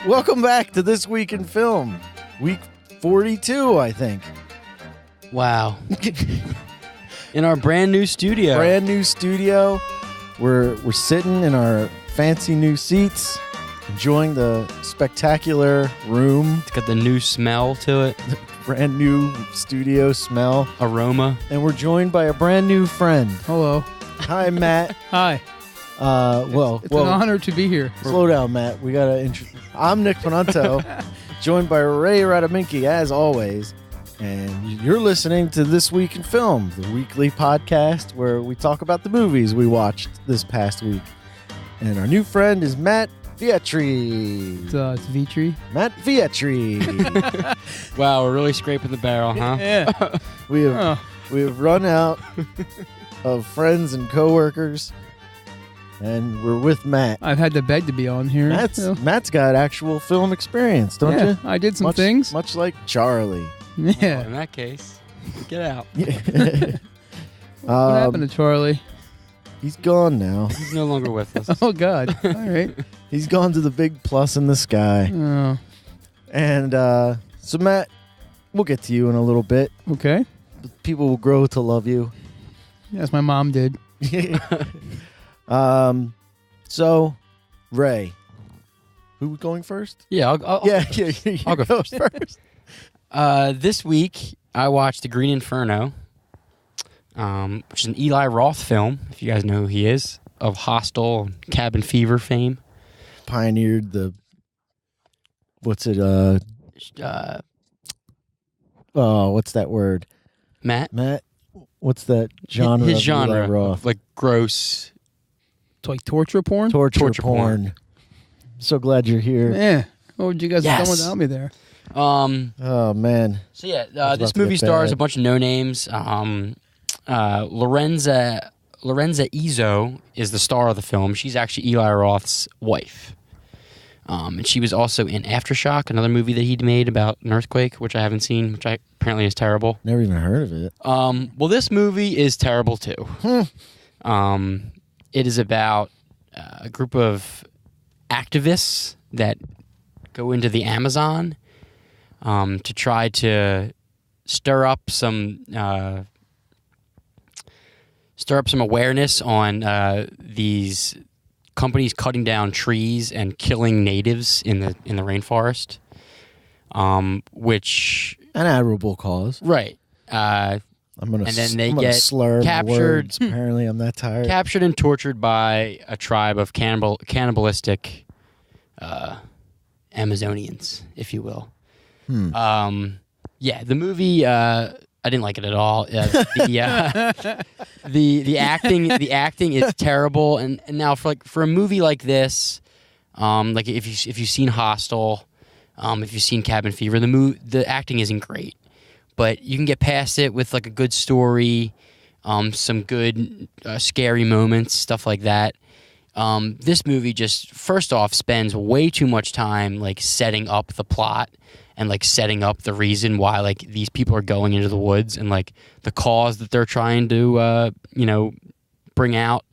Welcome back to This Week in Film. Week 42, I think. Wow. In our brand new studio. Brand new studio. We're sitting in our fancy new seats, enjoying the spectacular room. It's got the new smell to it. The brand new studio smell. Aroma. And we're joined by a brand new friend. Hello. Hi, Matt. Hi. It's an honor to be here. Slow down, Matt. We gotta. I'm Nick Panunto, joined by RaysRayndomRayquest as always, and you're listening to This Week in Film, the weekly podcast where we talk about the movies we watched this past week. And our new friend is Matt Vietri. It's Vitri. Matt Vietri. Wow, we're really scraping the barrel, huh? Yeah. we have run out of friends and coworkers. And we're with Matt. I've had to beg to be on here. Matt's got actual film experience, don't you? I did some things. Much like Charlie. Yeah. Well, in that case, get out. What happened to Charlie? He's gone now. He's no longer with us. Oh, God. All right. He's gone to the big plus in the sky. Oh. And so, Matt, we'll get to you in a little bit. Okay. People will grow to love you. Yes, my mom did. So, Ray, who going first? Yeah, I'll I'll go first. This week, I watched The Green Inferno, which is an Eli Roth film, if you guys know who he is, of Hostel and Cabin Fever fame. Pioneered the, what's it, what's that word? Matt, what's that genre? His of genre, Eli Roth? like gross. It's like torture porn? Torture porn. So glad you're here. Yeah. What would you guys have done Yes. without me there? Oh, man. So yeah, this movie stars a bunch of no-names. Lorenza Izzo is the star of the film. She's actually Eli Roth's wife. And she was also in Aftershock, another movie that he'd made about an earthquake, which I haven't seen, which apparently is terrible. Never even heard of it. Well, this movie is terrible too. It is about a group of activists that go into the Amazon to try to stir up some awareness on these companies cutting down trees and killing natives in the rainforest, which an admirable cause, right? I'm gonna get slur captured. My words. Apparently, I'm that tired. Captured and tortured by a tribe of cannibalistic Amazonians, if you will. Yeah, the movie. I didn't like it at all. The acting is terrible. And now for a movie like this, like if you've seen Hostel, if you've seen Cabin Fever, the acting isn't great. But you can get past it with like a good story, some good scary moments, stuff like that. This movie just, first off, spends way too much time like setting up the plot and like setting up the reason why like these people are going into the woods and like the cause that they're trying to bring out.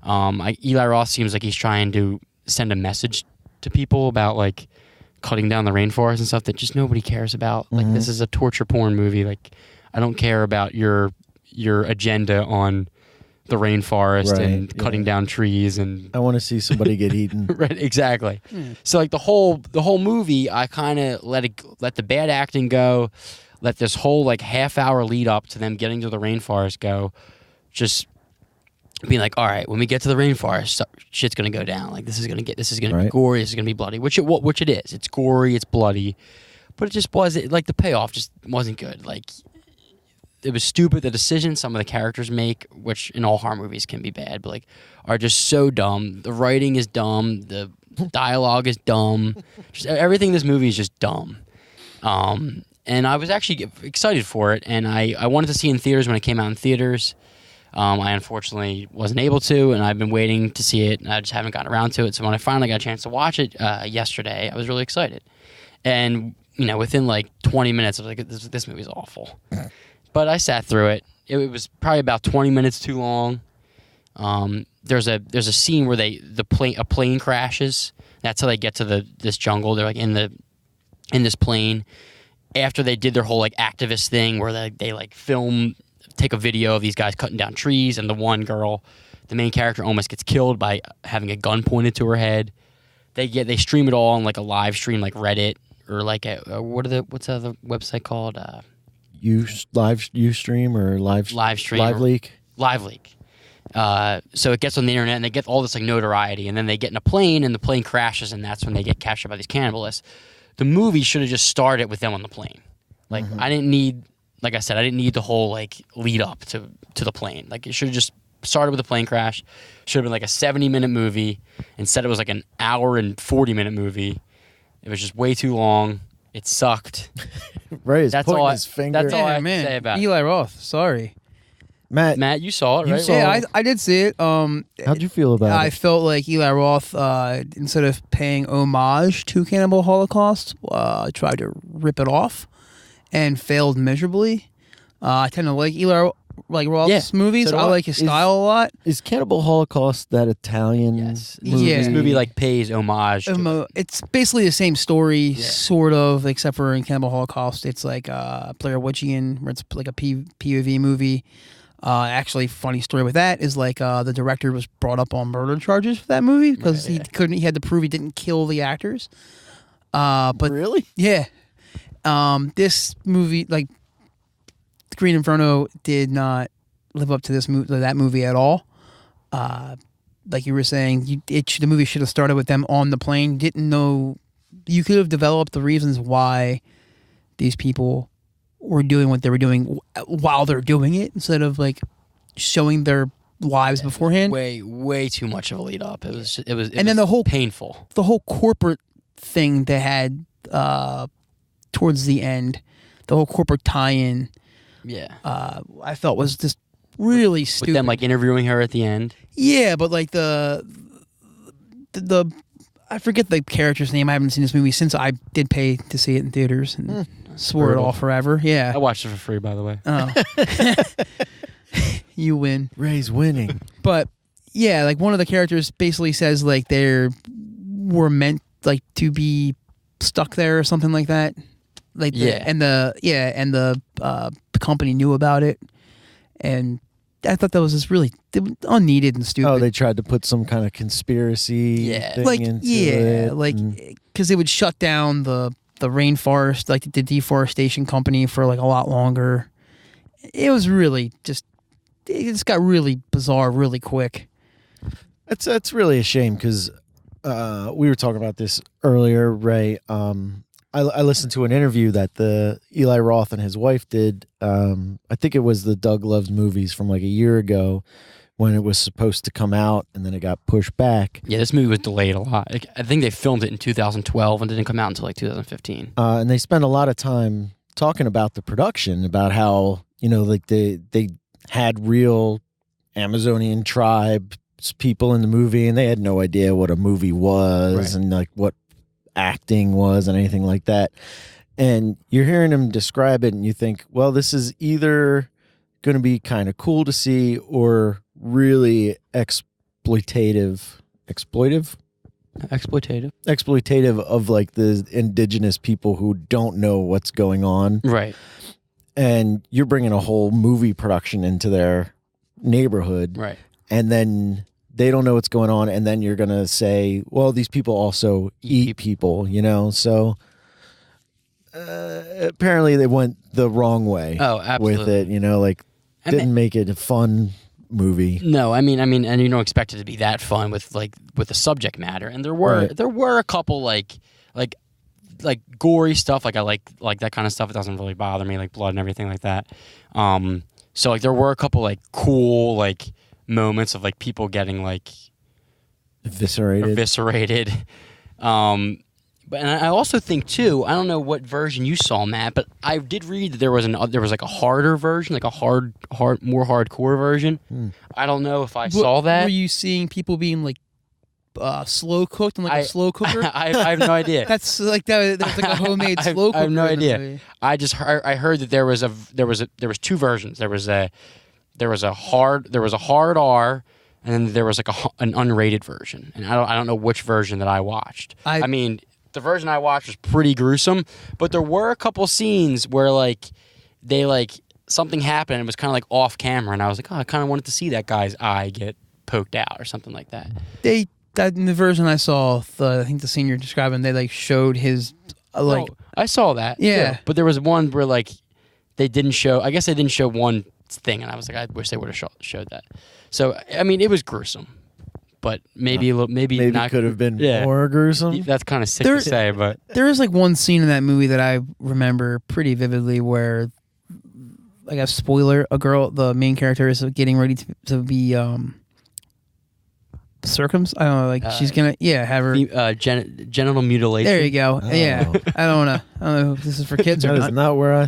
Eli Roth seems like he's trying to send a message to people about like cutting down the rainforest and stuff that just nobody cares about. Like this is a torture porn movie. Like I don't care about your agenda on the rainforest and cutting down trees, and I want to see somebody get eaten. Right, exactly. So like the whole movie, I kind of let the bad acting go, let this whole like half-hour lead up to them getting to the rainforest go, just being like, all right, when we get to the rainforest, shit's gonna go down. Like this is gonna be gory, this is gonna be bloody, which it is. It's gory, it's bloody, but it just wasn't like the payoff just wasn't good. Like it was stupid. The decisions some of the characters make, which in all horror movies can be bad, but like are just so dumb. The writing is dumb. The dialogue is dumb. Just everything in this movie is just dumb. And I was actually excited for it, and I wanted to see it in theaters when it came out in theaters. I unfortunately wasn't able to, and I've been waiting to see it, and I just haven't gotten around to it. So when I finally got a chance to watch it yesterday, I was really excited. And within like 20 minutes, I was like, this movie's awful. But I sat through it. It was probably about 20 minutes too long. There's a scene where a plane crashes, That's how they get to this jungle. They're like in this plane. After they did their whole like activist thing where they like take a video of these guys cutting down trees, and the one girl, the main character, almost gets killed by having a gun pointed to her head. They stream it all on like a live stream, like Reddit or like what's the other website called? Ustream or live stream, live leak. Live leak. So it gets on the internet, and they get all this like notoriety, and then they get in a plane, and the plane crashes, and that's when they get captured by these cannibalists. The movie should have just started with them on the plane. Like I didn't need, like I said, I didn't need the whole like lead up to the plane. Like it should have just started with a plane crash. Should have been like a 70-minute movie. Instead, it was like an hour and 40-minute movie. It was just way too long. It sucked. Right, that's all. His finger. That's all I have man. to say about Eli Roth. Sorry, Matt, you saw it, right? Yeah, I did see it. How'd you feel about I it? felt like Eli Roth, instead of paying homage to Cannibal Holocaust, tried to rip it off and failed miserably. I tend to like Eli Roth's movies. so do I I. like his style a lot. Is Cannibal Holocaust that Italian Yes. movie? Yeah. This movie like pays homage to it. It's basically the same story, sort of, except for in Cannibal Holocaust, it's like Blair Witchian, where it's like a POV movie. Actually, funny story with that is like the director was brought up on murder charges for that movie because he had to prove he didn't kill the actors. But Really? yeah, this movie, like Green Inferno, did not live up to that movie at all. Like you were saying, the movie should have started with them on the plane. Didn't know you could have developed the reasons why these people were doing what they were doing while they're doing it, instead of like showing their lives beforehand. Way too much of a lead up. It was then the whole painful. The whole corporate thing they had towards the end, the whole corporate tie-in. Yeah. I felt was just really stupid. With them like interviewing her at the end. Yeah, but like the I forget the character's name. I haven't seen this movie since I did pay to see it in theaters and swore it off forever. Yeah. I watched it for free, by the way. Oh. You win. Ray's winning. But yeah, like one of the characters basically says like they were meant like to be stuck there or something like that. Like the company knew about it, and I thought that was just really unneeded and stupid. Oh, they tried to put some kind of conspiracy thing into it. Because they would shut down the rainforest, like the deforestation company, for like a lot longer. It was really it just got really bizarre really quick. That's really a shame because we were talking about this earlier, Ray. I listened to an interview that the Eli Roth and his wife did. I think it was the Doug Loves Movies from like a year ago when it was supposed to come out, and then it got pushed back. Yeah, this movie was delayed a lot. I think they filmed it in 2012 and didn't come out until like 2015. And they spent a lot of time talking about the production, about how, like they had real Amazonian tribe people in the movie, and they had no idea what a movie was and like what acting was and anything like that. And you're hearing him describe it, and you think, well, this is either going to be kind of cool to see or really exploitative of like the indigenous people who don't know what's going on. Right. And you're bringing a whole movie production into their neighborhood. Right. And then they don't know what's going on. And then you're going to say, well, these people also eat people, So apparently they went the wrong way with it, didn't make it a fun movie. No, I mean, and you don't expect it to be that fun with the subject matter. And there were a couple like gory stuff. Like I like that kind of stuff. It doesn't really bother me, like blood and everything like that. So like there were a couple like cool like moments of like people getting like eviscerated. But and I also think too, I don't know what version you saw, Matt, but I did read that there was like a harder version, like a more hardcore version. I don't know if I saw that. Were you seeing people being like slow cooked in like a slow cooker? I have no idea. That's like that. There's like a homemade slow cooker. I have no idea. Movie. I heard that there was two versions. There was a hard R, and then there was like an unrated version, and I don't know which version that I watched. I mean, the version I watched was pretty gruesome, but there were a couple scenes where like they like something happened and it was kind of like off camera, and I was like, oh, I kind of wanted to see that guy's eye get poked out or something like that. That in the version I saw, I think the scene you're describing, they like showed his I saw that. Yeah, too. But there was one where like they didn't show. I guess they didn't show one thing, and I was like, I wish they would have showed that. So I mean, it was gruesome, but maybe a little, maybe not. Could have been more gruesome. That's kind of sick to say, but there is like one scene in that movie that I remember pretty vividly where, like a spoiler, the main character is getting ready to be circumcised. I don't know, like she's gonna have her genital mutilation. There you go. Oh. Yeah, I don't know if this is for kids or that not. is not where I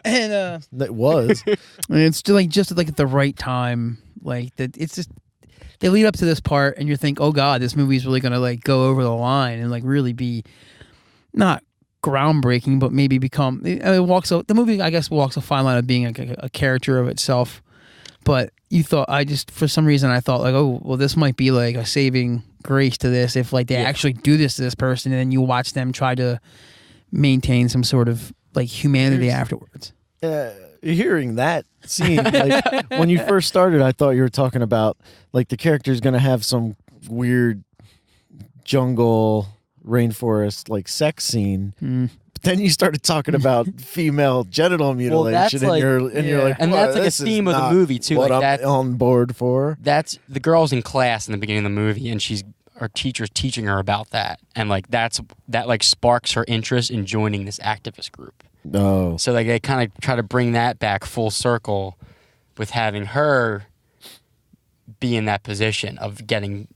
And it was. and it's still like just like at the right time, like that. It's just they lead up to this part, and you think, oh god, this movie is really gonna like go over the line and like really be not groundbreaking, but maybe become. The movie, I guess, walks a fine line of being a character of itself. But for some reason I thought like, oh well, this might be like a saving grace to this if like they actually do this to this person, and then you watch them try to maintain some sort of like humanity afterwards. Hearing that scene, like when you first started, I thought you were talking about like the character's gonna have some weird jungle rainforest like sex scene. But then you started talking about female genital mutilation, like, and you're like, and that's like a theme of the movie too. What like I'm on board for? That's the girl's in class in the beginning of the movie, and her teacher's teaching her about that, and like that like sparks her interest in joining this activist group. Oh, so like they kind of try to bring that back full circle with having her be in that position of getting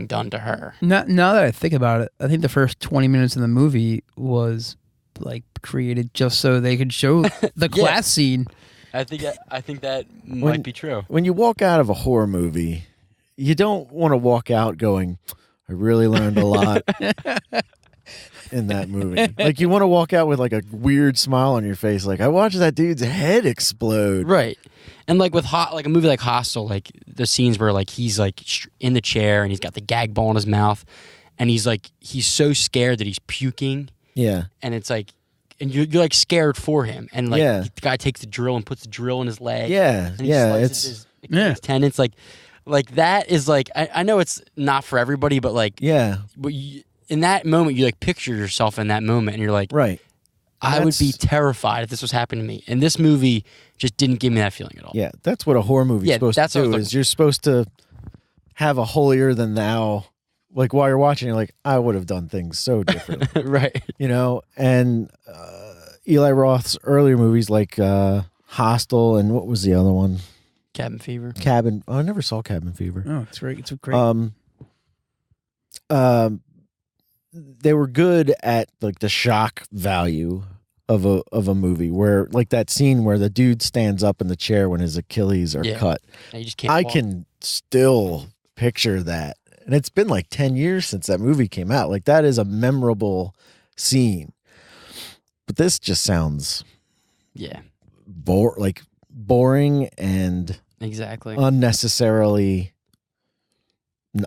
done to her. Now that I think about it, I think the first 20 minutes of the movie was like created just so they could show the class scene. I think that might be true. When you walk out of a horror movie, you don't want to walk out going, I really learned a lot in that movie. Like you want to walk out with like a weird smile on your face, like I watched that dude's head explode. Right. And like with like a movie like Hostel, like the scenes where like he's like in the chair and he's got the gag ball in his mouth, and he's so scared that he's puking. Yeah. And it's like, and you're like scared for him, and like the guy takes the drill and puts the drill in his leg. Yeah. And he slices his tendons. Like that is like I know it's not for everybody, but like but in that moment you like picture yourself in that moment, and you're like, right. I would be terrified if this was happening to me. And this movie just didn't give me that feeling at all. Yeah, that's what a horror movie is supposed to do. Is you're supposed to have a holier than thou. Like while you're watching, you're like, I would have done things so differently. Right. You know, and Eli Roth's earlier movies like Hostel and what was the other one? Cabin Fever. I never saw Cabin Fever. Oh, it's great. It's great. They were good at like the shock value of a movie, where like that scene where the dude stands up in the chair when his Achilles are cut. You just can't walk. Can still picture that. And it's been like 10 years since that movie came out. Like that is a memorable scene. But this just sounds boring and exactly unnecessarily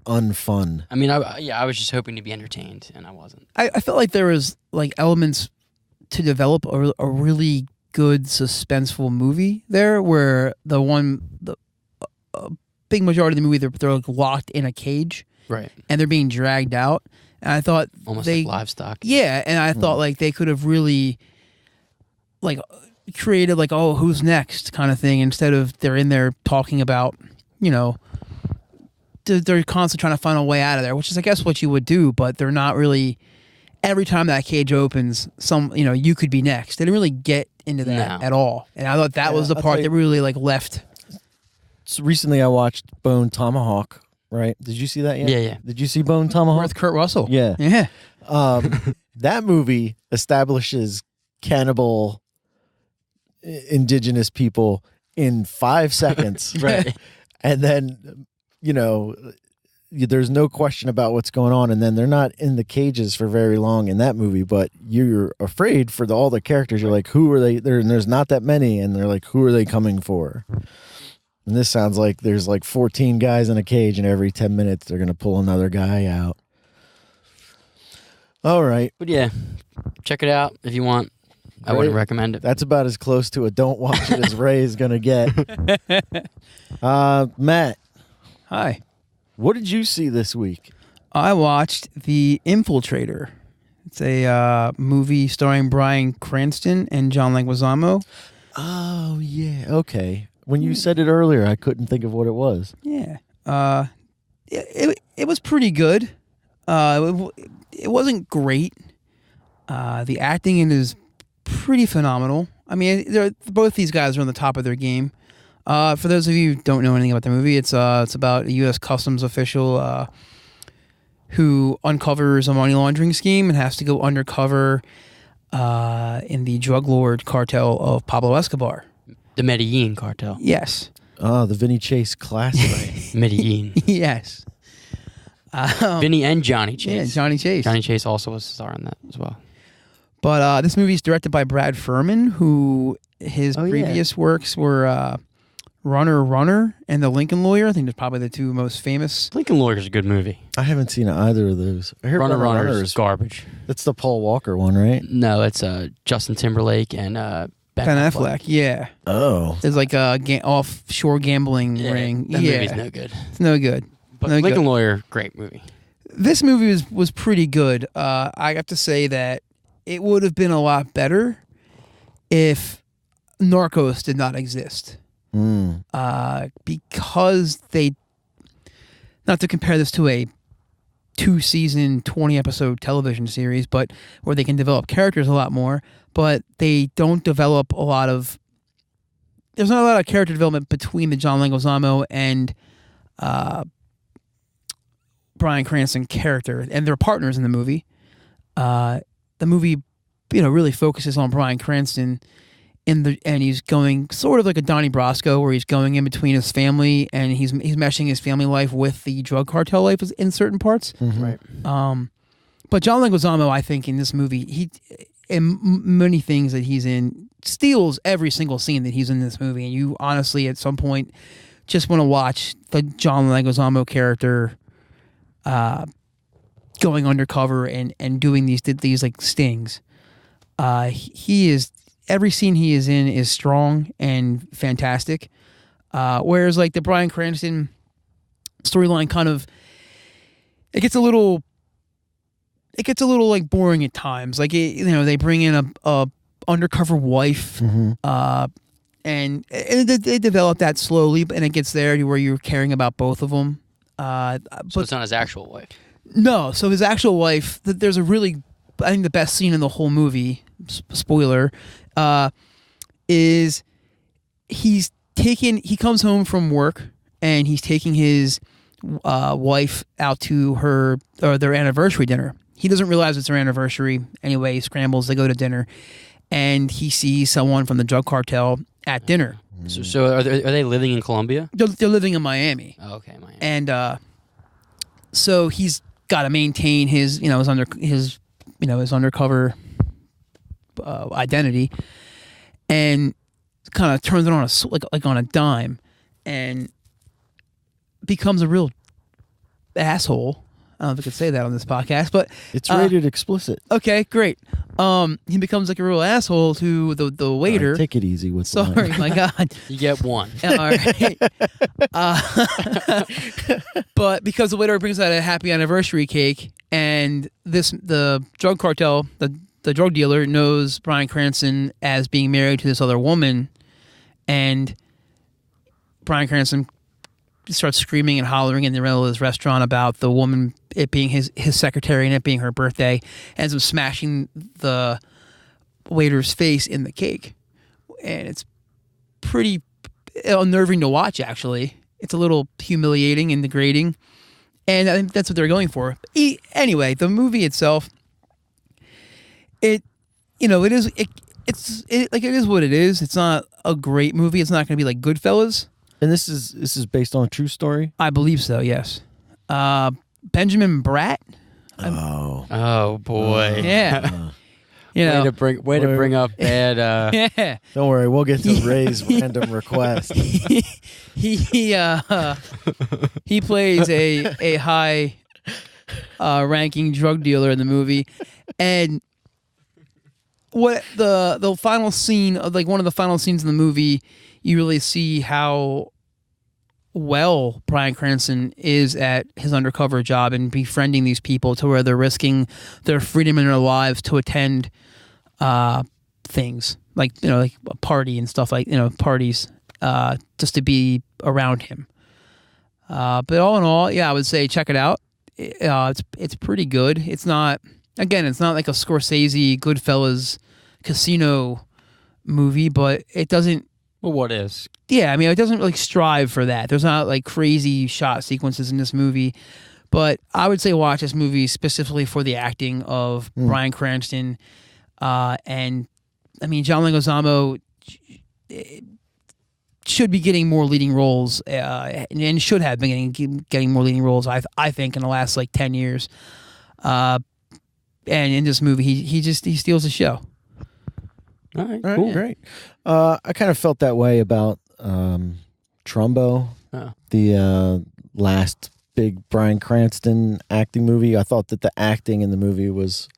unfun. I mean, I was just hoping to be entertained, and I wasn't. I felt like there was like elements to develop a really good suspenseful movie there, where the big majority of the movie they're like locked in a cage, right, and they're being dragged out. And I thought almost like livestock. Yeah, and I thought like they could have really like created like, oh, who's next kind of thing, instead of they're in there talking about, you know, they're constantly trying to find a way out of there, which is I guess what you would do, but they're not really. Every time that cage opens, you could be next. They didn't really get into that at all, and I thought that was the part that really like left. So recently, I watched Bone Tomahawk. Right? Did you see that yet? Yeah. Did you see Bone Tomahawk with Kurt Russell? Yeah. Yeah. That movie establishes cannibal indigenous people in 5 seconds, right? And then there's no question about what's going on, and then they're not in the cages for very long in that movie, but you're afraid for all the characters. You're like, who are they? And there's not that many, and they're like, who are they coming for? And this sounds like there's like 14 guys in a cage, and every 10 minutes they're going to pull another guy out. All right. But yeah, check it out if you want. I wouldn't recommend it. That's about as close to a don't watch it as Ray is going to get. Matt. Hi. What did you see this week? I watched The Infiltrator. It's a movie starring Bryan Cranston and John Leguizamo. Oh, yeah. Okay. When you said it earlier, I couldn't think of what it was. Yeah. It was pretty good. It wasn't great. The acting in it is pretty phenomenal. I mean, both these guys are on the top of their game. For those of you who don't know anything about the movie, it's about a U.S. Customs official who uncovers a money laundering scheme and has to go undercover in the drug lord cartel of Pablo Escobar. The Medellin cartel. Yes. Oh, the Vinny Chase classic. Medellin. Yes. Vinny and Johnny Chase. Yeah, Johnny Chase. Johnny Chase also was a star in that as well. But this movie is directed by Brad Furman, who his previous works were Runner and The Lincoln Lawyer. I think they're probably the two most famous. Lincoln Lawyer is a good movie. I haven't seen either of those. I heard Runner is garbage. That's the Paul Walker one, right? No, it's Justin Timberlake and Ben Affleck. Yeah. Oh. There's like a offshore gambling ring. That movie's no good. It's no good. But no Lincoln good. Lawyer, great movie. This movie was pretty good. I have to say that it would have been a lot better if Narcos did not exist. Because they, not to compare this to a 2-season, 20-episode television series, but where they can develop characters a lot more, but they don't develop a lot of, there's not a lot of character development between the John Leguizamo and Bryan Cranston character, and they're partners in the movie. The movie, really focuses on Bryan Cranston and he's going sort of like a Donnie Brasco, where he's going in between his family and he's meshing his family life with the drug cartel life in certain parts. Mm-hmm. Right. But John Leguizamo, I think, in this movie, he in many things that he's in, steals every single scene that he's in this movie, and you honestly, at some point, just want to watch the John Leguizamo character going undercover and doing these like stings. He is, every scene he is in is strong and fantastic. Whereas like the Bryan Cranston storyline kind of, it gets a little like boring at times. Like they bring in a undercover wife, Mm-hmm. and they develop that slowly, and it gets there to where you're caring about both of them. So it's not his actual wife. No, so his actual wife, there's a really, I think the best scene in the whole movie, spoiler, is he comes home from work and he's taking his wife out to their anniversary dinner. He doesn't realize it's their anniversary. Anyway, he scrambles, they go to dinner, and he sees someone from the drug cartel at dinner. So are they living in Colombia? They're living in Miami. Oh, okay, Miami. And so he's got to maintain his undercover identity, and kind of turns it on on a dime, and becomes a real asshole. I don't know if I could say that on this podcast, but It's rated explicit. okay, great. He becomes like a real asshole to the waiter. All right, take it easy with Sorry, my God. You get one. All right. But because the waiter brings out a happy anniversary cake, and the drug cartel, the drug dealer knows Bryan Cranston as being married to this other woman, and Bryan Cranston starts screaming and hollering in the middle of this restaurant about the woman, it being his secretary and it being her birthday, ends up smashing the waiter's face in the cake. And it's pretty unnerving to watch, actually. It's a little humiliating and degrading. And I think that's what they're going for. Anyway, the movie itself, it is what it is. It's not a great movie. It's not going to be like Goodfellas. And this is based on a true story? I believe so, yes. Benjamin Bratt. Oh. Oh boy. Yeah. You know, way to bring up bad. yeah. Don't worry, we'll get to Ray's random request. He plays a high ranking drug dealer in the movie, and what the final scene of one of the final scenes in the movie, you really see how well Bryan Cranston is at his undercover job and befriending these people to where they're risking their freedom and their lives to attend things like a party and stuff parties just to be around him. But all in all, yeah, I would say check it out. It's pretty good. It's not like a Scorsese, Goodfellas, Casino movie, but it doesn't. Well, what is? Yeah, I mean, it doesn't really strive for that. There's not crazy shot sequences in this movie, but I would say watch this movie specifically for the acting of Bryan Cranston, and I mean John Leguizamo should be getting more leading roles, and should have been getting more leading roles. I think in the last 10 years, and in this movie he steals the show. All right, Cool. Great. I kind of felt that way about Trumbo, the last big Bryan Cranston acting movie. I thought that the acting in the movie was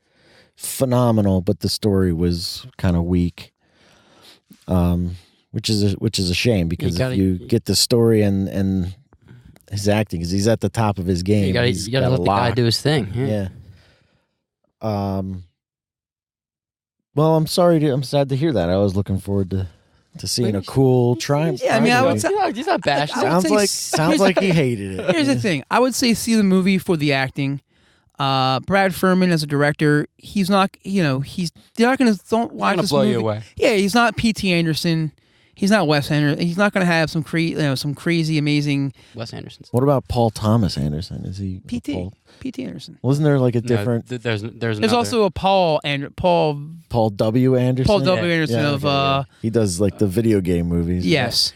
phenomenal, but the story was kind of weak, which is a shame, because if you get the story and his acting, because he's at the top of his game, you gotta let the guy do his thing. Yeah. Well, I'm sad to hear that. I was looking forward to seeing a cool triumph. Yeah, I mean, he's not bashed. Sounds like he hated it. Here's the thing. I would say see the movie for the acting. Brad Furman as a director, he's not. They're not going to don't watch this blow movie. You away. Yeah, he's not P.T. Anderson. He's not Wes Anderson. He's not going to have some crazy, amazing. Wes Anderson. What about Paul Thomas Anderson? Is he P.T. Anderson? Wasn't there a different? No, there's also a Paul W. Anderson. Paul W. Anderson of he does the video game movies. Yes.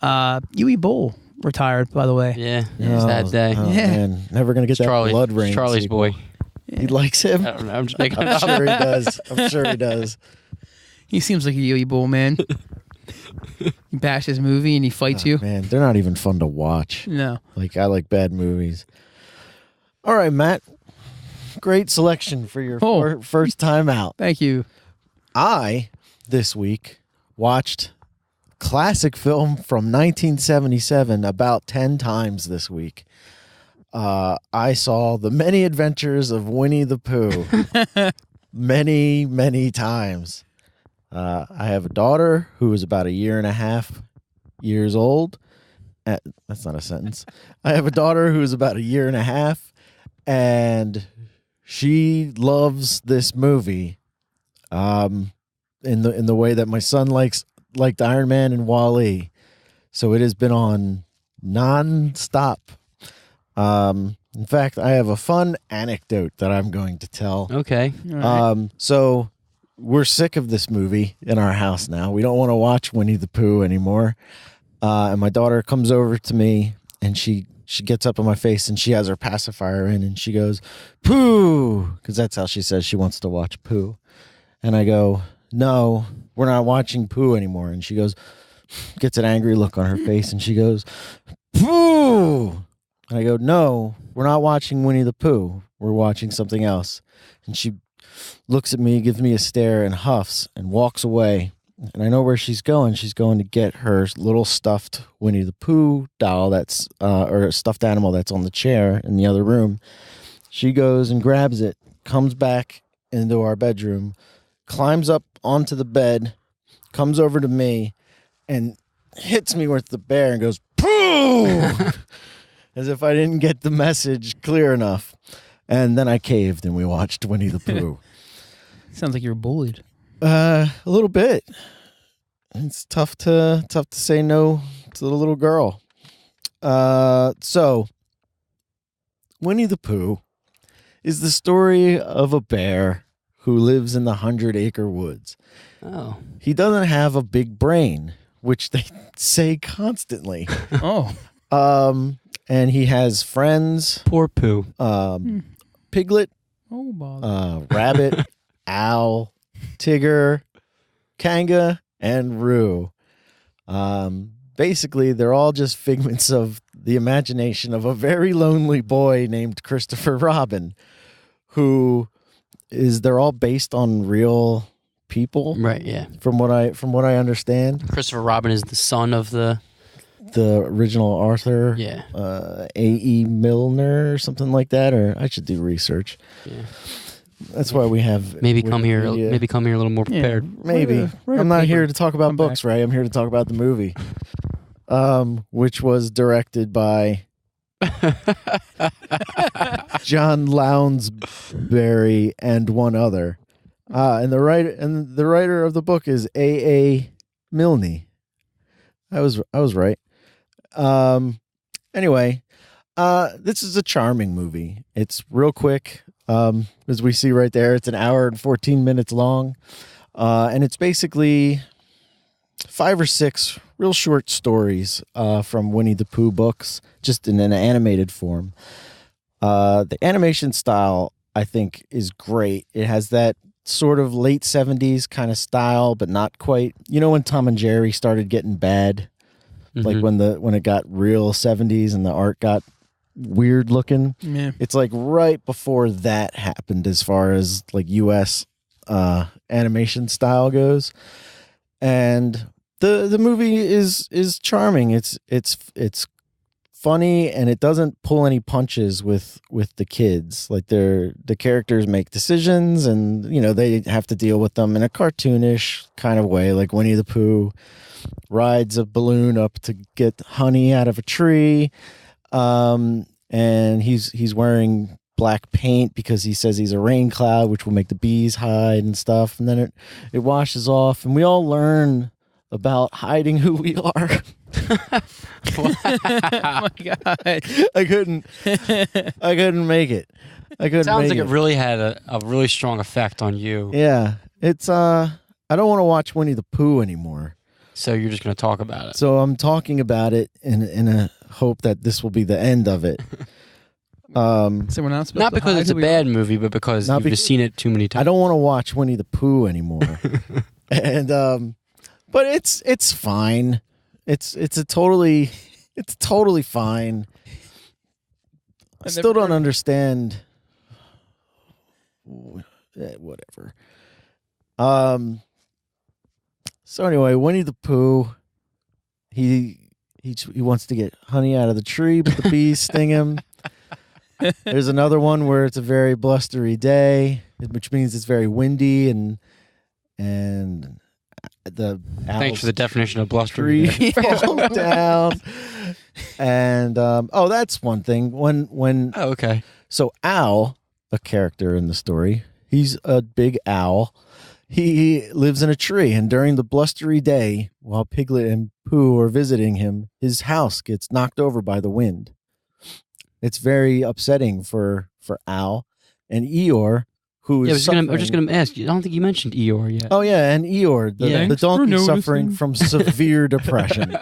Huey Bull retired, by the way. Yeah, it's that day. Oh, Yeah. man, never gonna get that Blood Rain. Charlie's sequel. boy. He likes him. I don't know, I'm just making I'm sure he does. I'm sure he does. He seems like a Huey Bull man. You bash his movie and he fights you. Man, they're not even fun to watch. No. I like bad movies. All right, Matt. Great selection for your first time out. Thank you. I, this week, watched classic film from 1977 about 10 times this week. I saw The Many Adventures of Winnie the Pooh many, many times. I have a daughter who is about 1.5 years old. That's not a sentence. I have a daughter who is about 1.5 years, and she loves this movie. In the way that my son liked Iron Man and Wall-E. So it has been on non-stop. In fact, I have a fun anecdote that I'm going to tell. Okay. Right. So we're sick of this movie in our house now. We don't want to watch Winnie the Pooh anymore. And my daughter comes over to me and she gets up on my face and she has her pacifier in and she goes, Pooh, because that's how she says she wants to watch Pooh. And I go, no, we're not watching Pooh anymore. And she goes, gets an angry look on her face and she goes, Pooh. And I go, no, we're not watching Winnie the Pooh. We're watching something else. And she looks at me, gives me a stare and huffs and walks away. And I know where she's going. She's going to get her little stuffed Winnie the Pooh doll that's, or a stuffed animal that's on the chair in the other room. She goes and grabs it, comes back into our bedroom, climbs up onto the bed, comes over to me, and hits me with the bear and goes, Pooh! As if I didn't get the message clear enough. And then I caved and we watched Winnie the Pooh. Sounds like you were bullied. A little bit. It's tough to say no to the little girl. So Winnie the Pooh is the story of a bear who lives in the 100-acre woods. Oh. He doesn't have a big brain, which they say constantly. Oh. And he has friends. Poor Pooh. Piglet, Oh, bother. rabbit, owl, Tigger, Kanga, and Roo. Basically, they're all just figments of the imagination of a very lonely boy named Christopher Robin, they're all based on real people. Right, yeah. From what I understand. Christopher Robin is the son of the original author. Yeah. A.E. Milner or something like that, or I should do research. Yeah. That's why we have maybe come here a little more prepared. Yeah, Maybe. write a I'm not paper. here to talk about Come books, back. right? I'm here to talk about the movie. Which was directed by John Lounsbury and one other. And the writer of the book is A.A. Milne. I was right. Anyway, this is a charming movie. It's real quick. As we see right there, it's an hour and 14 minutes long. And it's basically 5 or 6 real short stories from Winnie the Pooh books, just in an animated form. The animation style, I think, is great. It has that sort of late 70s kind of style, but not quite. You know when Tom and Jerry started getting bad? Like when it got real 70s and the art got weird looking. Yeah. It's like right before that happened as far as like US animation style goes. And the movie is charming. It's funny, and it doesn't pull any punches with the kids. Like the characters make decisions, and they have to deal with them in a cartoonish kind of way. Like Winnie the Pooh rides a balloon up to get honey out of a tree, and he's wearing black paint because he says he's a rain cloud, which will make the bees hide and stuff. And then it washes off, and we all learn about hiding who we are. Oh my god! I couldn't make it. Sounds like it really had a really strong effect on you. Yeah, it's I don't want to watch Winnie the Pooh anymore. So you're just going to talk about it. So I'm talking about it in a hope that this will be the end of it. So we're not supposed Not to because hide it's a who we bad movie, but because you've just seen it too many times. I don't want to watch Winnie the Pooh anymore. And but it's fine. It's totally fine. I still don't understand. Whatever. So anyway, Winnie the Pooh, he wants to get honey out of the tree, but the bees sting him. There's another one where it's a very blustery day, which means it's very windy, and the Thanks for the definition of blustery. tree falls down. And that's one thing. When Oh, okay. So Al, a character in the story, he's a big owl. He lives in a tree, and during the blustery day, while Piglet and Pooh are visiting him, his house gets knocked over by the wind. It's very upsetting for Al and Eeyore, who is I was just gonna ask you. I don't think you mentioned Eeyore yet. Oh yeah, and Eeyore, the Thanks for donkey noticing. suffering from severe depression.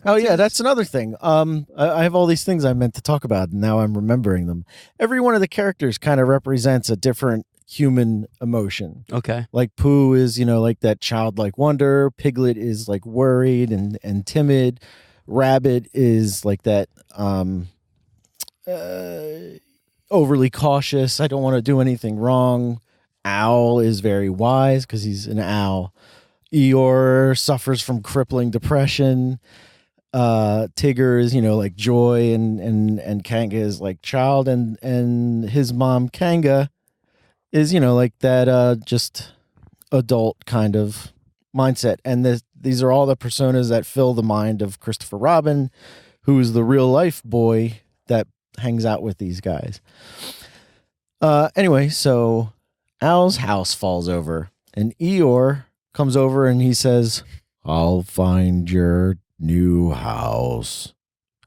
Oh yeah, that's another thing. I have all these things I meant to talk about, and now I'm remembering them. Every one of the characters kind of represents a different human emotion. Okay. Like Pooh is, like that childlike wonder. Piglet is like worried and timid. Rabbit is like that overly cautious. I don't want to do anything wrong. Owl is very wise because he's an owl. Eeyore suffers from crippling depression. Tigger is, like joy, and Kanga is like child, and his mom Kanga is, like that just adult kind of mindset. And these are all the personas that fill the mind of Christopher Robin, who is the real life boy that hangs out with these guys. Anyway, so Al's house falls over, and Eeyore comes over and he says, "I'll find your new house."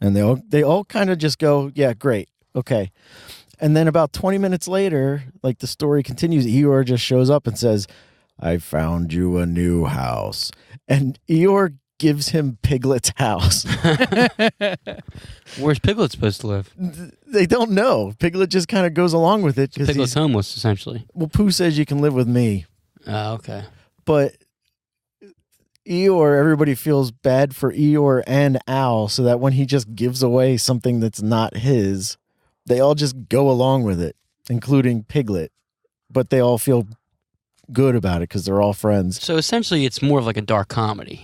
And they all kind of just go, "Yeah, great. Okay." And then about 20 minutes later, like the story continues, Eeyore just shows up and says, "I found you a new house." And Eeyore gives him Piglet's house. Where's Piglet supposed to live? They don't know. Piglet just kind of goes along with it because Piglet's homeless, essentially. Well, Pooh says you can live with me, Oh, okay. but Eeyore, everybody feels bad for Eeyore and Owl, so that when he just gives away something that's not his, they all just go along with it, including Piglet. But they all feel good about it because they're all friends. So essentially, it's more of like a dark comedy.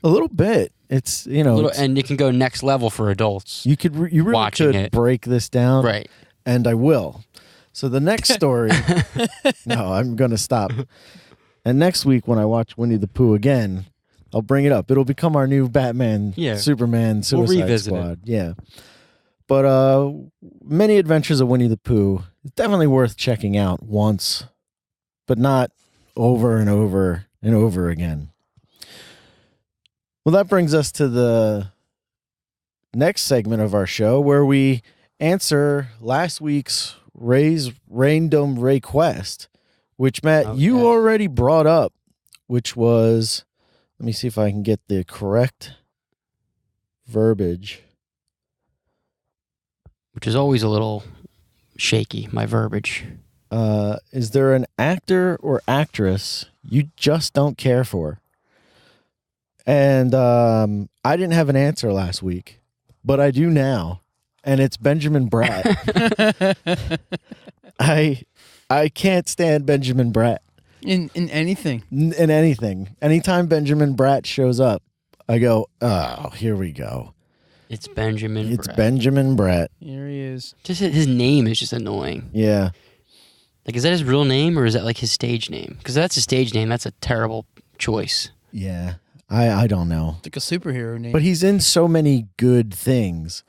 A little bit. It's, you know, And it can go next level for adults. you really watching could it. break this down, Right. and I will. So the next story, no, I'm going to stop. And next week when I watch Winnie the Pooh again, I'll bring it up. It'll become our new Batman, Superman, Suicide revisit Squad. Yeah. But Many Adventures of Winnie the Pooh is definitely worth checking out once, but not over and over and over again. Well, that brings us to the next segment of our show where we answer last week's RaysRayndomRayquest, which, Matt, you already brought up, which was, let me see if I can get the correct verbiage. Which is always a little shaky, my verbiage. Is there an actor or actress you just don't care for? And I didn't have an answer last week, but I do now, and it's Benjamin Bratt. I can't stand Benjamin Bratt. In anything. In anything. Anytime Benjamin Bratt shows up, I go, oh, here we go. It's Benjamin Bratt. It's Benjamin Bratt. Here he is. Just his name is just annoying. Yeah. Like, is that his real name or is that like his stage name? Because that's his stage name. That's a terrible choice. Yeah. I don't know. It's like a superhero name. But he's in so many good things.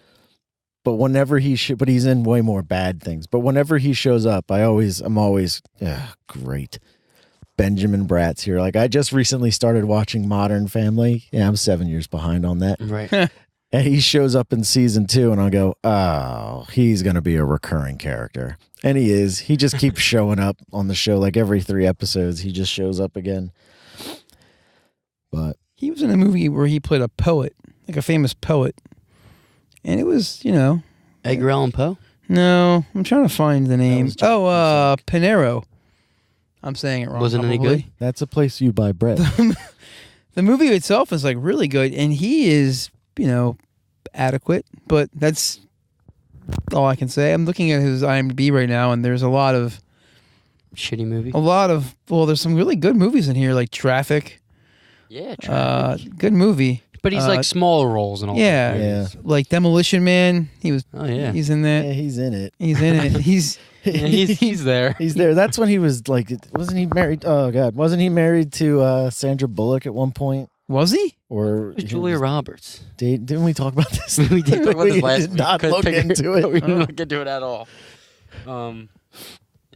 But whenever but he's in way more bad things. But whenever he shows up, I'm always great. Benjamin Bratt's here. Like, I just recently started watching Modern Family. Yeah, I'm 7 years behind on that. Right. And he shows up in season 2, and I'll go, oh, he's going to be a recurring character. And he is. He just keeps showing up on the show. Like, every 3 episodes, he just shows up again. But he was in a movie where he played a poet, like a famous poet. And it was, Edgar Allan Poe? No, I'm trying to find the name. Panero. I'm saying it wrong. Wasn't any good? That's a place you buy bread. The movie itself is like really good, and he is, adequate, but that's all I can say. I'm looking at his IMDb right now, and there's a lot of shitty movie. There's some really good movies in here, like Traffic. Yeah, Traffic. Good movie. But he's like smaller roles and all. Yeah, that. like Demolition Man. He was. Oh yeah, he's in that. Yeah, he's in it. He's in it. He's there. He's there. That's when he was like, wasn't he married? Oh God, wasn't he married to Sandra Bullock at one point? Was he? Or Julia Roberts? Didn't we talk about this? We did talk about this last week. Did not look into it. We didn't look into it at all. Yeah,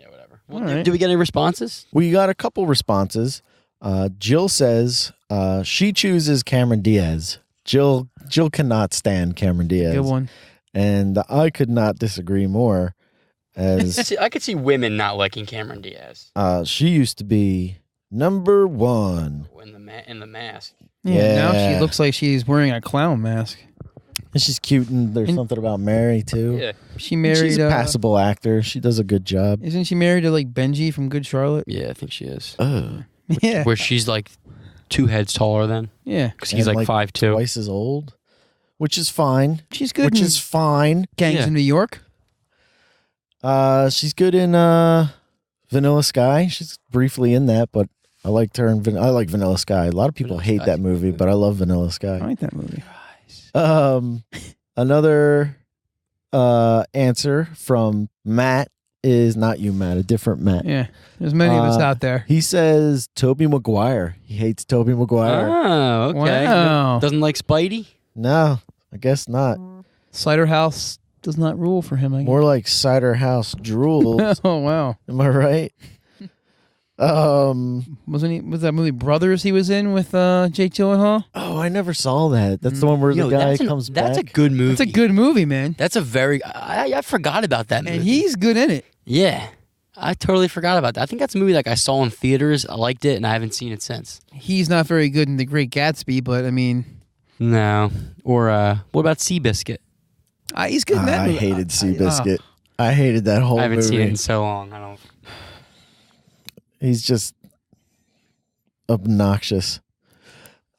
whatever. Well, right. Did we get any responses? We got a couple responses. Jill says she chooses Cameron Diaz. Jill cannot stand Cameron Diaz. Good one. And I could not disagree more. As I could see women not liking Cameron Diaz. She used to be number 1 in the mask. Yeah. Now she looks like she's wearing a clown mask. And she's cute, and there's something about Mary too. Yeah, she married. She's a passable actor. She does a good job. Isn't she married to like Benji from Good Charlotte? yeah, I think she is. Yeah. Where she's like 2 heads taller than. Yeah. Because he's And, like 5'2". Twice as old, which is fine. She's good. Which in is fine. Gangs Yeah. in New York. She's good in Vanilla Sky. She's briefly in that, but I liked her. I like Vanilla Sky. A lot of people hate that movie, but I love Vanilla I Sky. like that movie. Another answer from Matt is not you, Matt. A different Matt. Yeah. There's many of us out there. He says Tobey Maguire. He hates Tobey Maguire. Oh, okay. Wow. Doesn't like Spidey? No, I guess not. Cider House does not rule for him. I guess. More like Cider House drool. Oh wow. Am I right? Was that movie Brothers he was in with Jake Gyllenhaal? Oh, I never saw that. That's the one where the guy comes back. That's a good movie. It's a good movie, man. That's a very... I forgot about that movie. And he's good in it. Yeah. I totally forgot about that. I think that's a movie like I saw in theaters. I liked it, and I haven't seen it since. He's not very good in The Great Gatsby, but I mean, No. Or what about Seabiscuit? he's good in that I movie. hated Seabiscuit. I hated that whole I haven't movie. seen it in so long. I don't. He's just obnoxious.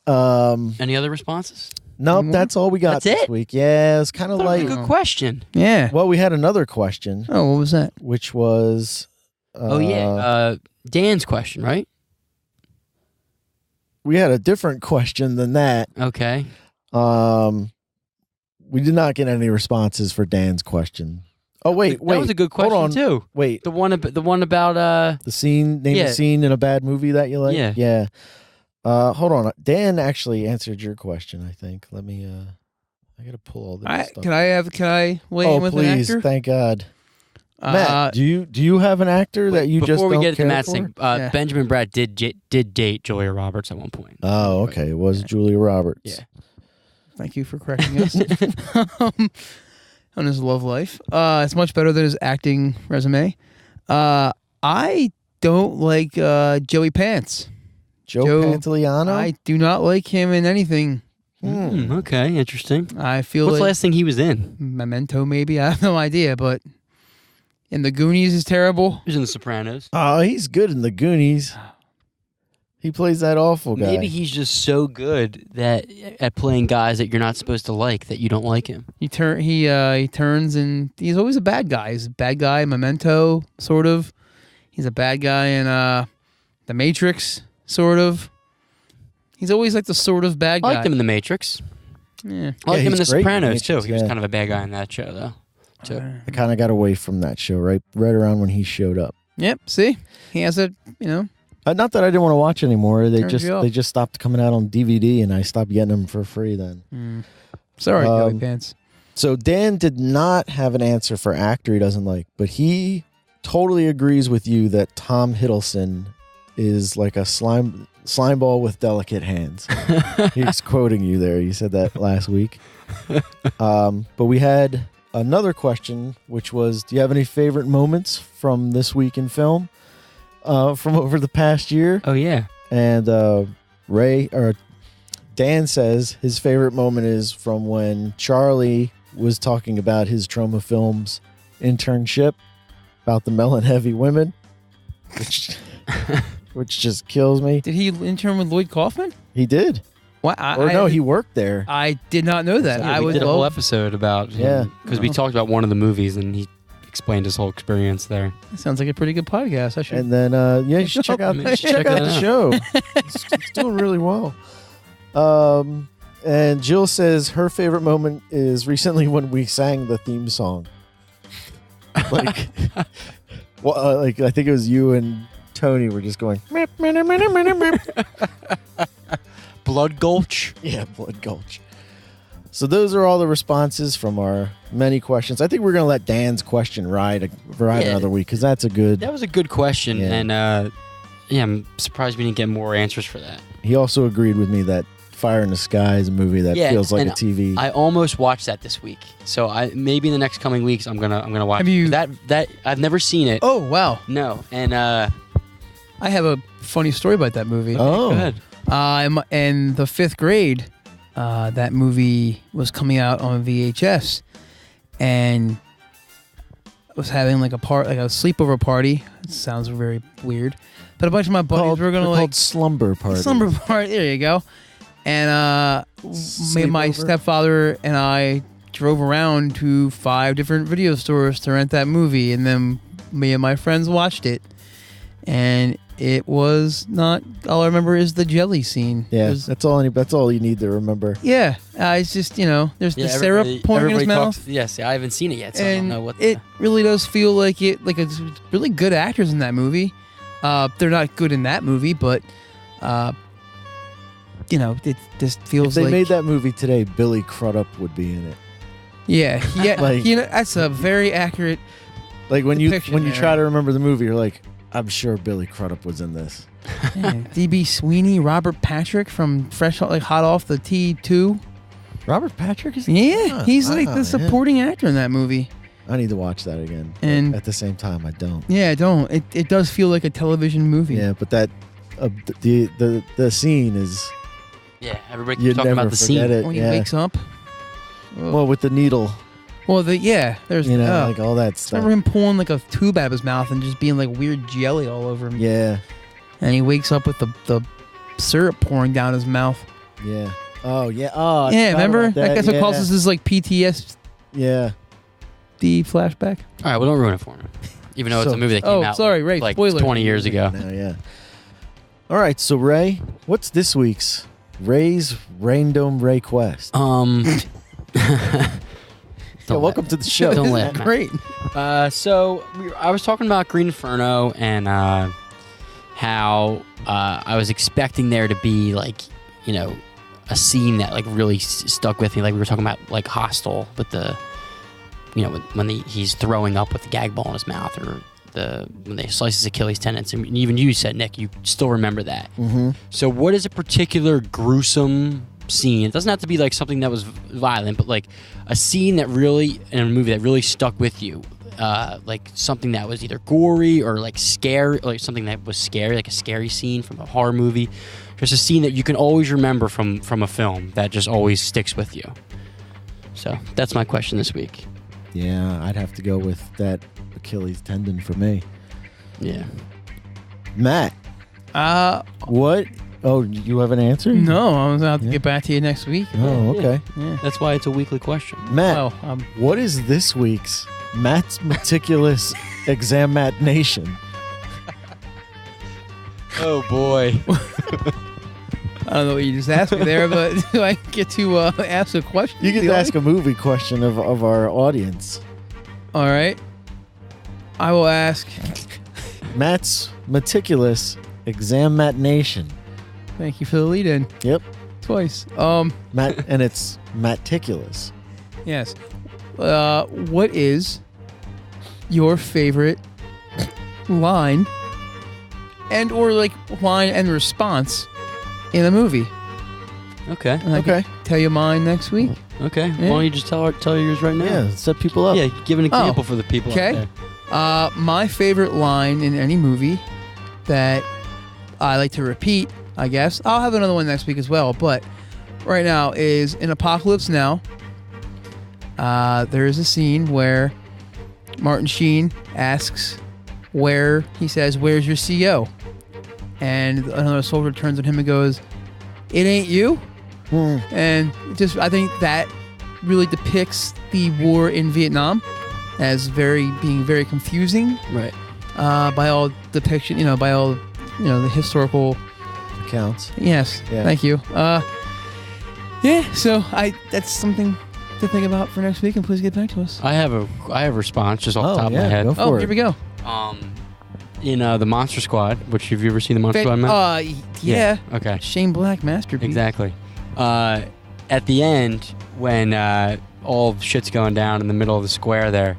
Any other responses? Nope, that's all we got That's this it? week. Yeah, it's kind of That was a light. good question. Yeah. Well, we had another question, Oh, what was that? which was Dan's question, right? we had a different question than that. Okay. We did not get any responses for Dan's question. Oh wait, That was a good question hold on. too. Wait, The one about the scene, name Yeah. the scene in a bad movie that you like. Yeah. Yeah. Hold on. Dan actually answered your question. I think. Let me. I gotta pull all this stuff. Can I weigh Oh in with please! an actor? Thank God. Matt, do you have an actor that you just before we don't get to care Matt's for? thing, Yeah. Benjamin Bratt did date Julia Roberts at one point. Oh, okay. It was Julia Roberts. Yeah. Thank you for correcting us on his love life. It's much better than his acting resume. I don't like Joey Pants. Joe Pantoliano. I do not like him in anything. Okay, interesting. I feel What's the like last thing he was in? Memento, maybe. I have no idea, but in The Goonies is terrible. He was in The Sopranos. Oh, he's good in The Goonies. He plays that awful guy. Maybe he's just so good that at playing guys that you're not supposed to like that you don't like him. He turns and he's always a bad guy. He's a bad guy in Memento, sort of. He's a bad guy in The Matrix, sort of. He's always like the sort of bad guy. I liked him in The Matrix. Yeah. I liked him in The he's great in The Sopranos too. Matrix, He was yeah. kind of a bad guy in that show though. Too. I kind of got away from that show right around when he showed up. Yep. See, he has a Not that I didn't want to watch anymore. They Turned you off. just stopped coming out on DVD, and I stopped getting them for free then. Sorry, Joey Um, Pants. So Dan did not have an answer for actor he doesn't like, but he totally agrees with you that Tom Hiddleston is like a slime ball with delicate hands. He's quoting you there. You said that last week. But we had another question, which was, do you have any favorite moments from this week in film from over the past year? Oh yeah. And Dan says his favorite moment is from when Charlie was talking about his Trauma Films internship about the melon heavy women, which just kills me. Did he intern with Lloyd Kaufman? He did. What? He worked there. I did not know that. Yeah, I we would did a whole love. episode about Yeah. because we talked about one of the movies and he explained his whole experience there. Sounds like a pretty good podcast. I should. And then, you should check out, Check out it the out. show. It's doing really well. And Jill says her favorite moment is recently when we sang the theme song. Like, like I think it was you and Tony were just going. Blood Gulch. Yeah, Blood Gulch. So those are all the responses from our many questions. I think we're gonna let Dan's question ride another week because that's a good. That was a good question, Yeah. and I'm surprised we didn't get more answers for that. He also agreed with me that Fire in the Sky is a movie that feels like and a TV. I almost watched that this week, so maybe in the next coming weeks I'm gonna watch. Have you- that I've never seen it. Oh wow! No, and I have a funny story about that movie. Oh, go ahead. In the 5th grade, that movie was coming out on VHS, and I was having like a sleepover party. It sounds very weird, but a bunch of my buddies were gonna called slumber party. slumber party. There you go. And me and my Sleepover? stepfather and I drove around to 5 different video stores to rent that movie, and then me and my friends watched it, and it was not. All I remember is the jelly scene. Yeah, It was- that's all you need to remember. yeah. It's just there's the Yeah, syrup pouring in his mouth, talks. Yes, I haven't seen it yet, so I don't and know what. it really does feel like it. Like it's really good actors in that movie. They're not good in that movie, but it just If feels they like made that movie today, Billy Crudup would be in it. yeah. Like- That's a very accurate. Like when you Depiction there. try to remember the movie, you're like, I'm sure Billy Crudup was in this. D.B. Sweeney, Robert Patrick from hot off the T2. Robert Patrick is. Yeah, he's like the yeah. supporting actor in that movie. I need to watch that again. And- at the same time, I don't. Yeah, don't. It does feel like a television movie. Yeah, but that the scene is Yeah, everybody you'd keeps talking never about the forget scene. it. When he yeah. wakes up. Well, with the needle, Well, there's like all that I stuff. remember him pulling like a tube out of his mouth and just being like weird jelly all over him. Yeah, And he wakes up with the syrup pouring down his mouth. yeah. Oh yeah. Oh I Yeah, forgot remember? about That guy's what yeah. causes his like PTSD Yeah. flashback. All right, well, don't ruin it for me. Even though it's So- a movie that came out sorry, Ray. like Spoiler. 20 years ago. Now, yeah. All right, so Ray, what's this week's Ray's Random Rayquest? Don't welcome to the show. Don't This laugh, is Matt. great. So I was talking about Green Inferno and how I was expecting there to be like, you know, a scene that like really stuck with me. Like we were talking about like Hostel with the, you know, when he's throwing up with the gag ball in his mouth, or when they slice his Achilles tendons. And even you said, Nick, you still remember that. Mm-hmm. So what is a particular gruesome scene? It doesn't have to be like something that was violent, but like a scene that really, in a movie that really stuck with you. Like something that was either gory or like scary, like something that was scary, like a scary scene from a horror movie. Just a scene that you can always remember from a film that just always sticks with you. So that's my question this week. Yeah, I'd have to go with that Achilles tendon for me. Yeah. Matt, what? Oh, you have an answer? No, I was out to Yeah. get back to you next week. Oh, okay. Yeah. That's why it's a weekly question. Matt, Well, what is this week's Matt's Meticulous Examination? Oh boy. I don't know what you just asked me there, but do I get to ask a question? You can ask a movie question of our audience. All right. I will ask. Matt's Meticulous Examination. Thank you for the lead in. Yep. Twice. Matt, and it's Maticulous. Yes. What is your favorite line and or like line and response in a movie? Okay. And I can tell you mine next week. Okay. Yeah. Why don't you just tell yours right now? Yeah, set people up. Yeah, give an example for the people out Okay. there. My favorite line in any movie that I like to repeat, I guess. I'll have another one next week as well, but right now is in Apocalypse Now. There is a scene where Martin Sheen asks he says, "Where's your CO?" And another soldier turns on him and goes, "It ain't you?" And I think that really depicts the war in Vietnam as being very confusing. Right. By all depiction, by all, the historical Accounts. Yes. Yeah. Thank you. Yeah. So that's something to think about for next week, and please get back to us. I have a response just off the top of my head. Go for Oh, it. here we go. In the Monster Squad, which have you ever seen the Monster Squad, Matt? Yeah. Okay. Shane Black masterpiece. Exactly. At the end, when all shit's going down in the middle of the square there,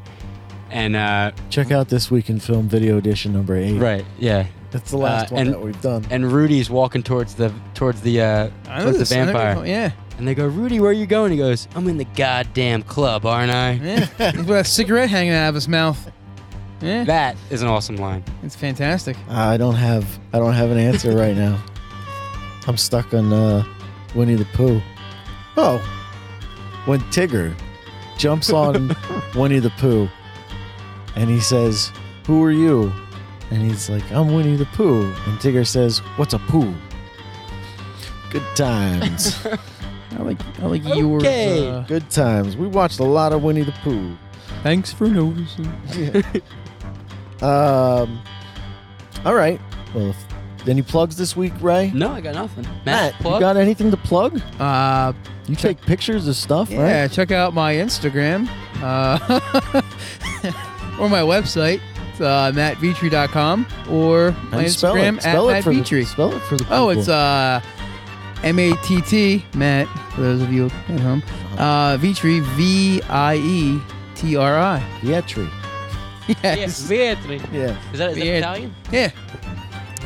and Check out This Week in Film Video Edition number 8. right, yeah, That's the last one and- that we've done. and Rudy's walking towards the I know towards the this. I know vampire, this. Yeah. and they go, "Rudy, where are you going?" He goes, "I'm in the goddamn club, aren't I?" Yeah. He's got a cigarette hanging out of his mouth. Yeah. That is an awesome line. It's fantastic. I don't have an answer right now. I'm stuck on Winnie the Pooh. Oh, when Tigger jumps on Winnie the Pooh and he says, "Who are you?" And he's like, "I'm Winnie the Pooh." And Tigger says, "What's a poo?" Good times. I like yours. Okay. Good times. We watched a lot of Winnie the Pooh. Thanks for noticing. All right. Well, any plugs this week, Ray? No, I got nothing. Matt, plug? you got anything to plug? Uh, You take pictures of stuff, Yeah, right? check out my Instagram or my website, mattvitri.com, or my How you spell Instagram it? Spell at it for the, mattvitri. spell it for the people. Oh, it's M-A-T-T, Matt, for those of you at home. Vitri, V-I-E-T-R-I. Vietri. Yes. Vietri. Yeah. Is that Viet- Italian? Yeah.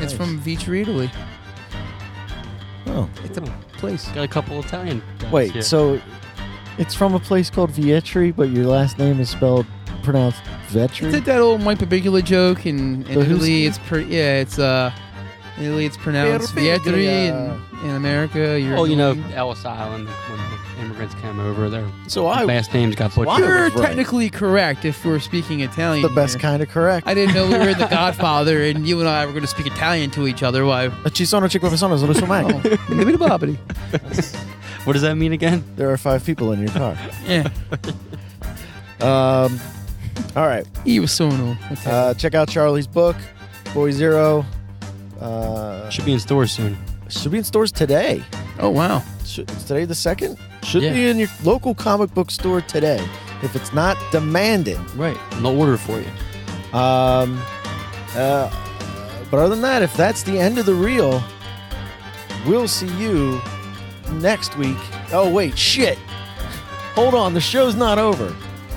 It's Nice. from Vitri, Italy. Oh, It's a place. Got a couple Italian guys wait. here. So it's from a place called Vietri, but your last name is spelled pronounced Vetri? It's like that old Mike Birbiglia joke in The who's- Italy. It's in Italy it's pronounced Birbiglia. Vietri, and in America you're. Oh, Ellis Island, when the immigrants came over, their So I last names got butchered. I You're was right. technically correct if we're speaking Italian. the best here. kind of correct. I didn't know we were in The Godfather, and you and I were going to speak Italian to each other. Why? Ci sono cinque persone, sono su mai. Maybe the bobbity. What does that mean again? There are 5 people in your car. Yeah. All right. Io sono. Check out Charlie's book, Boy Zero. Should be in stores soon. Should be in stores today. Oh wow. Is today the 2nd? Should Yeah. be in your local comic book store today. If it's not, demand it. Right. No order for you. But other than that, if that's the end of the reel, we'll see you next week. Oh, wait, shit. Hold on, the show's not over.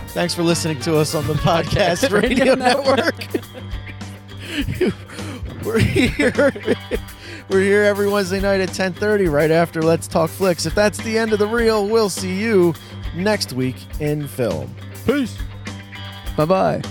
Thanks for listening to us on the Podcast Radio Network. We're here. We're here every Wednesday night at 10:30, right after Let's Talk Flicks. If that's the end of the reel, we'll see you next week in film. Peace. Bye bye.